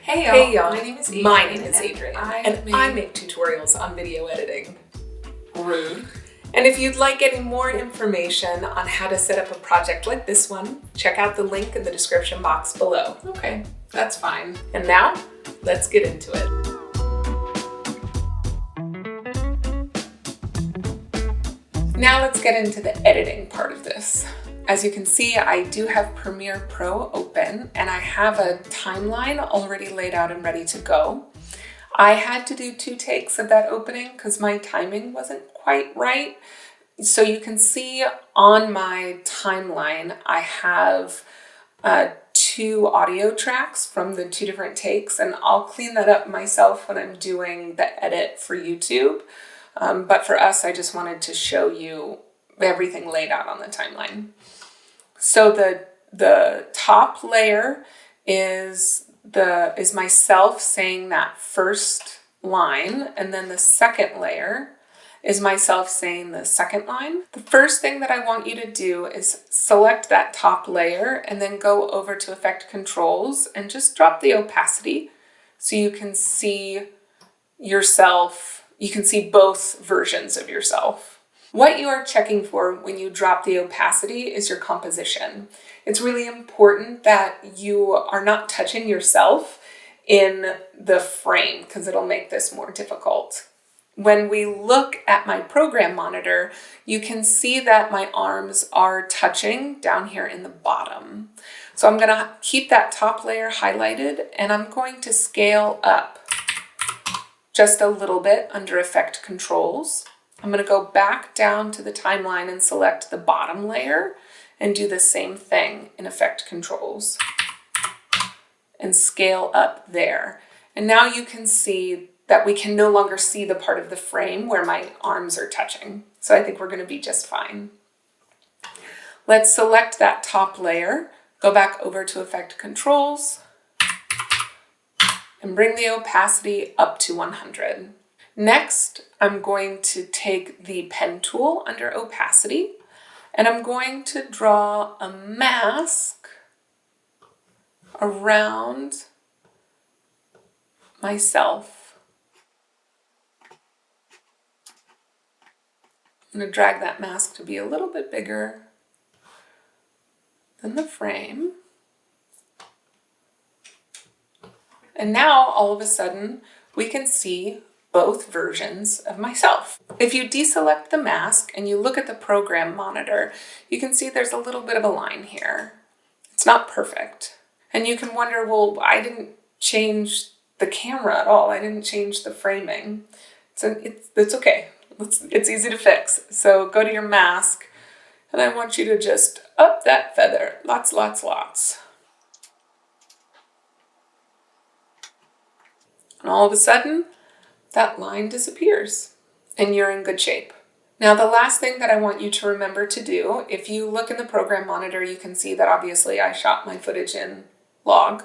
Hey y'all. Hey y'all, My name is Adrienne. My name is Adrienne, and I make tutorials on video editing. Rude. And if you'd like any more information on how to set up a project like this one, check out the link in the description box below. Okay, that's fine. And now, let's get into it. Now let's get into the editing part of this. As you can see, I do have Premiere Pro open and I have a timeline already laid out and ready to go. I had to do 2 takes of that opening because my timing wasn't quite right. So you can see on my timeline, I have 2 audio tracks from the 2 different takes, and I'll clean that up myself when I'm doing the edit for YouTube. But for us, I just wanted to show you everything laid out on the timeline. So the top layer is myself saying that first line, and then the second layer is myself saying the second line. The first thing that I want you to do is select that top layer and then go over to Effect Controls and just drop the opacity so you can see yourself, you can see both versions of yourself. What you are checking for when you drop the opacity is your composition. It's really important that you are not touching yourself in the frame because it'll make this more difficult. When we look at my program monitor, you can see that my arms are touching down here in the bottom. So I'm gonna keep that top layer highlighted and I'm going to scale up just a little bit under Effect Controls. I'm going to go back down to the timeline and select the bottom layer and do the same thing in Effect Controls and scale up there. And now you can see that we can no longer see the part of the frame where my arms are touching. So I think we're going to be just fine. Let's select that top layer, go back over to Effect Controls, and bring the opacity up to 100. Next, I'm going to take the pen tool under opacity and I'm going to draw a mask around myself. I'm going to drag that mask to be a little bit bigger than the frame. And now, all of a sudden, we can see both versions of myself. If you deselect the mask and you look at the program monitor, you can see there's a little bit of a line here. It's not perfect. And you can wonder, well, I didn't change the camera at all. I didn't change the framing. So it's okay. It's easy to fix. So go to your mask and I want you to just up that feather. Lots, lots, lots. And all of a sudden, that line disappears and you're in good shape. Now, the last thing that I want you to remember to do, if you look in the program monitor, you can see that obviously I shot my footage in log,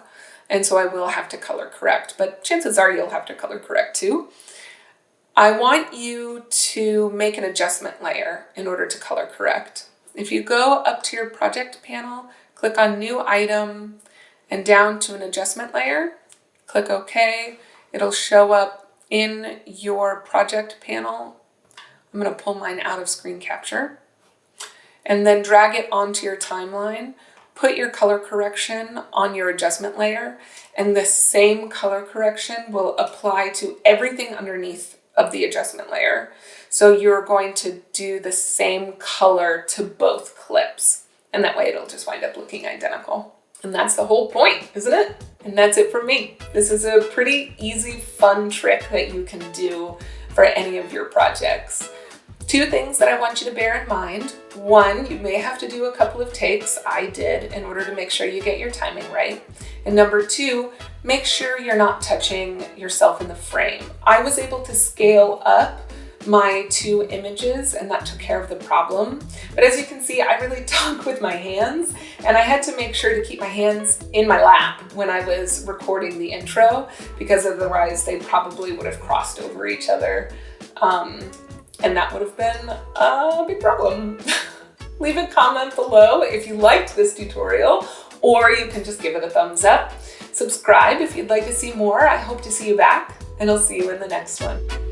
and so I will have to color correct, but chances are you'll have to color correct too. I want you to make an adjustment layer in order to color correct. If you go up to your project panel, click on New Item, and down to an adjustment layer, click OK. It'll show up in your project panel. I'm going to pull mine out of screen capture and then drag it onto your timeline. Put your color correction on your adjustment layer, and the same color correction will apply to everything underneath of the adjustment layer. So you're going to do the same color to both clips, and that way it'll just wind up looking identical. And that's the whole point, isn't it? And that's it from me. This is a pretty easy, fun trick that you can do for any of your projects. 2 things that I want you to bear in mind. 1, you may have to do a couple of takes. I did, in order to make sure you get your timing right. And number 2, make sure you're not touching yourself in the frame. I was able to scale up my 2 images and that took care of the problem. But as you can see, I really talk with my hands and I had to make sure to keep my hands in my lap when I was recording the intro because otherwise they probably would have crossed over each other and that would have been a big problem. Leave a comment below if you liked this tutorial or you can just give it a thumbs up. Subscribe if you'd like to see more. I hope to see you back, and I'll see you in the next one.